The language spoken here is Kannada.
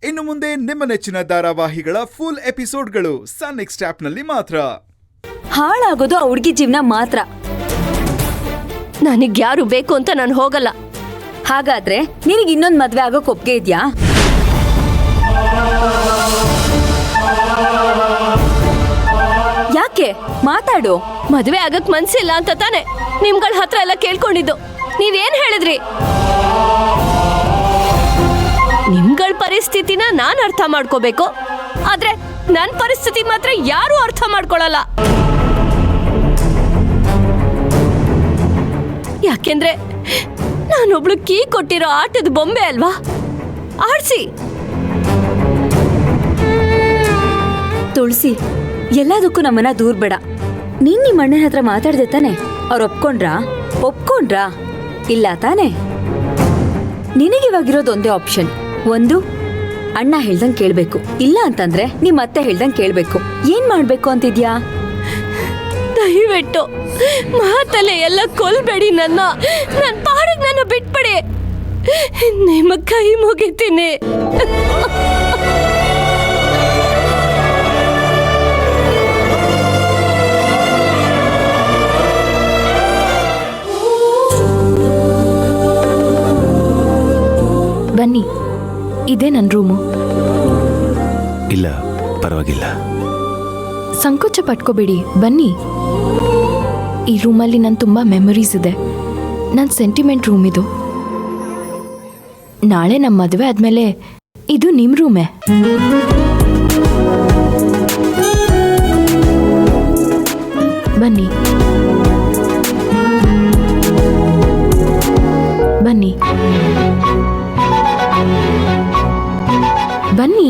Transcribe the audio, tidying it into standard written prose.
ಇನ್ನು ಮುಂದೆ ನಿಮ್ಮ ನೆಚ್ಚಿನ ಧಾರಾವಾಹಿಗಳ ಫುಲ್ ಎಪಿಸೋಡ್ಗಳು ಸನ್ ನೆಕ್ಸ್ಟ್ ಆಪ್ನಲ್ಲಿ ಮಾತ್ರ. ಹಾಳಾಗೋದು ಆ ಹುಡುಗಿ ಜೀವನ ಮಾತ್ರ. ನನಗ್ ಯಾರು ಬೇಕು ಅಂತ ನಾನು ಹೋಗಲ್ಲ. ಹಾಗಾದ್ರೆ ನಿನಗೆ ಇನ್ನೊಂದು ಮದ್ವೆ ಆಗೋಕ್ ಒಪ್ಗೆ ಇದ್ಯಾ? ಯಾಕೆ ಮಾತಾಡು. ಮದ್ವೆ ಆಗಕ್ ಮನ್ಸಿಲ್ಲ ಅಂತ ತಾನೆ ನಿಮ್ಗಳ ಹತ್ರ ಎಲ್ಲ ಕೇಳ್ಕೊಂಡಿದ್ದು. ನೀವೇನ್ ಹೇಳಿದ್ರಿ? ನಿಮ್ಗಳ ಪರಿಸ್ಥಿತಿನ ನಾನ್ ಅರ್ಥ ಮಾಡ್ಕೋಬೇಕು, ಆದ್ರೆ ನನ್ ಪರಿಸ್ಥಿತಿ ಮಾತ್ರ ಯಾರು ಅರ್ಥ ಮಾಡ್ಕೊಳಲ್ಲ. ಯಾಕೆಂದ್ರೆ ನಾನೊಬ್ಳು ಕೀ ಕೊಟ್ಟಿರೋ ಆಟದ ಬೊಂಬೆ ಅಲ್ವಾ? ಆಡ್ಸಿ. ತುಳಸಿ, ಎಲ್ಲದಕ್ಕೂ ನಮ್ಮನ್ನ ದೂರ ಬೇಡ. ನೀನ್ ನಿಮ್ಮ ಅಣ್ಣನ ಹತ್ರ ಮಾತಾಡ್ದೆ ತಾನೆ? ಅವ್ರು ಒಪ್ಕೊಂಡ್ರಾ? ಇಲ್ಲ ತಾನೆ? ನಿನಗಿವಾಗಿರೋದು ಒಂದೇ ಆಪ್ಷನ್. ಒಂದು, ಅಣ್ಣ ಹೇಳ್ದಂಗ್ ಕೇಳ್ಬೇಕು. ಇಲ್ಲ ಅಂತಂದ್ರೆ ನಿಮ್ಮ ಅತ್ತೆ ಹೇಳ್ದಂಗ್ ಕೇಳ್ಬೇಕು. ಏನ್ ಮಾಡ್ಬೇಕು ಅಂತಿದ್ಯಾ? ದಯವಿಟ್ಟು ಮಾತಲ್ಲೇ ಎಲ್ಲ ಕೊಲ್ಬೇಡಿ. ನನ್ನ ಪಾಡಿಗೆ ನನ್ನ ಬಿಟ್ಬಿಡಿ. ನಿಮ್ಮ ಕೈ ಮುಗಿತೀನಿ. ಬನ್ನಿ, ಇದೇ ನನ್ನ ರೂಮು. ಇಲ್ಲ, ಪರವಾಗಿಲ್ಲ. ಸಂಕೋಚ ಪಟ್ಕೋಬೇಡಿ, ಬನ್ನಿ. ಈ ರೂಮಲ್ಲಿ ನನ್ನ ತುಂಬ ಮೆಮೊರೀಸ್ ಇದೆ. ನನ್ನ ಸೆಂಟಿಮೆಂಟ್ ರೂಮ್ ಇದು. ನಾಳೆ ನಮ್ಮ ಮದುವೆ ಆದಮೇಲೆ ಇದು ನಿಮ್ಮ ರೂಮೇ. ಬನ್ನಿ ಬನ್ನಿ ಬನ್ನಿ.